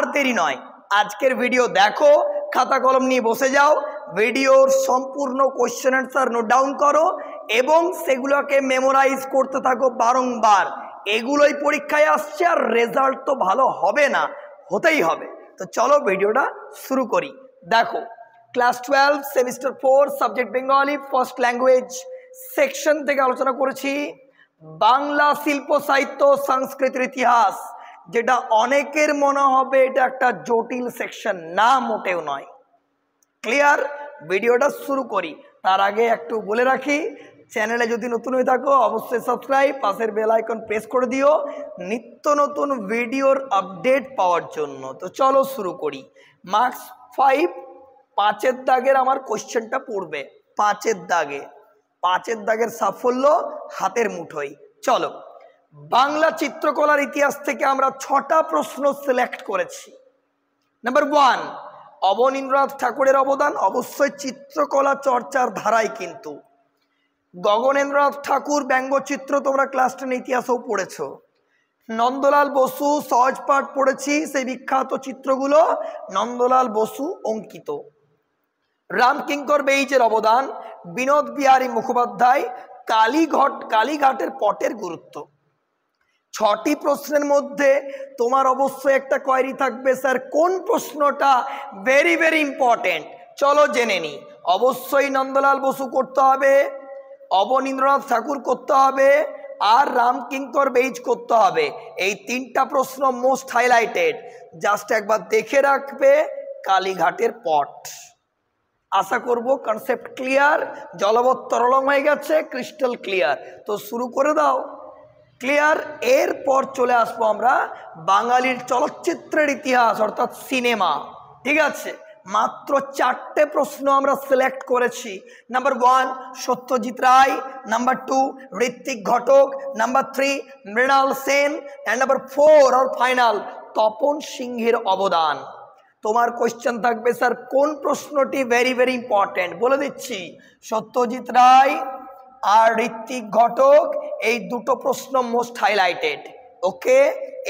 আর দেরি নয়, আজকের ভিডিও দেখো, খাতা কলম নিয়ে বসে যাও, ভিডিওর সম্পূর্ণ কোশ্চেন অ্যান্সার নোট ডাউন করো এবং সেগুলোকে মেমোরাইজ করতে থাকো বারংবার। এগুলোই পরীক্ষায় আসছে আর রেজাল্ট তো ভালো হবে না, হতেই হবে। তো চলো ভিডিওটা শুরু করি। দেখো, class 12 semester 4 subject Bengali first language section থেকে আলোচনা করেছি বাংলা শিল্প সাহিত্য সংস্কৃতির ইতিহাস, যেটা অনেকের মনে হবে এটা একটা জটিল সেকশন, না মোটেও নয়। ক্লিয়ার? ভিডিওটা শুরু করি তার আগে একটু বলে রাখি, চ্যানেলে যদি নতুন হয়ে থাকো অবশ্যই সাবস্ক্রাইব, পাশের বেল আইকন প্রেস করে দিও নিত্য নতুন ভিডিওর আপডেট পাওয়ার জন্য। তো চলো শুরু করি। মার্কস 5, 5-এর দাগের আমার কোশ্চেনটা পড়বে। 5-এর দাগের সাফল্য হাতের মুঠোয়। চলো, বাংলা চিত্রকলার ইতিহাস থেকে আমরা 6টা প্রশ্ন সিলেক্ট করেছি। নাম্বার 1, অবনীন্দ্রনাথ ঠাকুরের অবদান অবশ্যই চিত্রকলা চর্চার ধারায়, কিন্তু গগনেন্দ্রনাথ ঠাকুর ব্যঙ্গচিত্র তোমরা ক্লাস 10 ইতিহাসেও পড়েছো। নন্দলাল বসু সহজ পাঠ পড়েছি, সেই বিখ্যাত চিত্রগুলো নন্দলাল বসু অঙ্কিত। রামকিঙ্কর বেইজের অবদান, বিনোদ বিহারী মুখোপাধ্যায়, কালীঘাটের পটের গুরুত্ব। 6টি প্রশ্নের মধ্যে তোমার অবশ্যই একটা কোয়েরি থাকবে, স্যার কোন প্রশ্নটা ভেরি ভেরি ইম্পর্টেন্ট। চলো জেনে নি। অবশ্যই নন্দলাল বসু করতে হবে, অবনীন্দ্রনাথ ঠাকুর করতে হবে, আর রামকিঙ্কর বেইজ করতে হবে। এই 3টা প্রশ্ন মোস্ট হাইলাইটেড, জাস্ট একবার দেখে রাখবে কালীঘাটের পট। আশা করব কনসেপ্ট ক্লিয়ার, জলবৎ তরলং হয়ে গেছে, ক্রিস্টাল ক্লিয়ার। তো শুরু করে দাও। ক্লিয়ার? এরপর চলে আসবো আমরা বাঙালির চলচ্চিত্রের ইতিহাস অর্থাৎ সিনেমা। ঠিক আছে, মাত্র 4টে প্রশ্ন আমরা সিলেক্ট করেছি। Number 1 Satyajit Ray, number 2 Ritwik Ghatak, number 3 Mrinal Sen, and number 4 আর ফাইনাল তপন সিংহের অবদান। তোমার কোশ্চেন থাকবে, স্যার কোন প্রশ্নটি ভেরি ভেরি ইম্পর্টেন্ট? বলে দিচ্ছি, সত্যজিৎ রায় আর ঋত্বিক ঘটক, এই 2টো প্রশ্ন মোস্ট হাইলাইটেড। ওকে,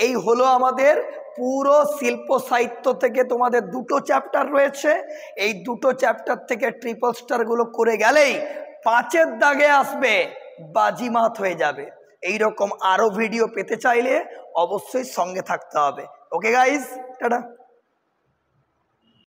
এই হলো আমাদের পুরো শিল্প সাহিত্য থেকে তোমাদের 2টো চ্যাপ্টার রয়েছে। এই 2টো চ্যাপ্টার থেকে ট্রিপল স্টারগুলো করে গেলেই 5-এর দাগে আসবে, বাজিমাত হয়ে যাবে। এইরকম আরও ভিডিও পেতে চাইলে অবশ্যই সঙ্গে থাকতে হবে। Okay guys, tata.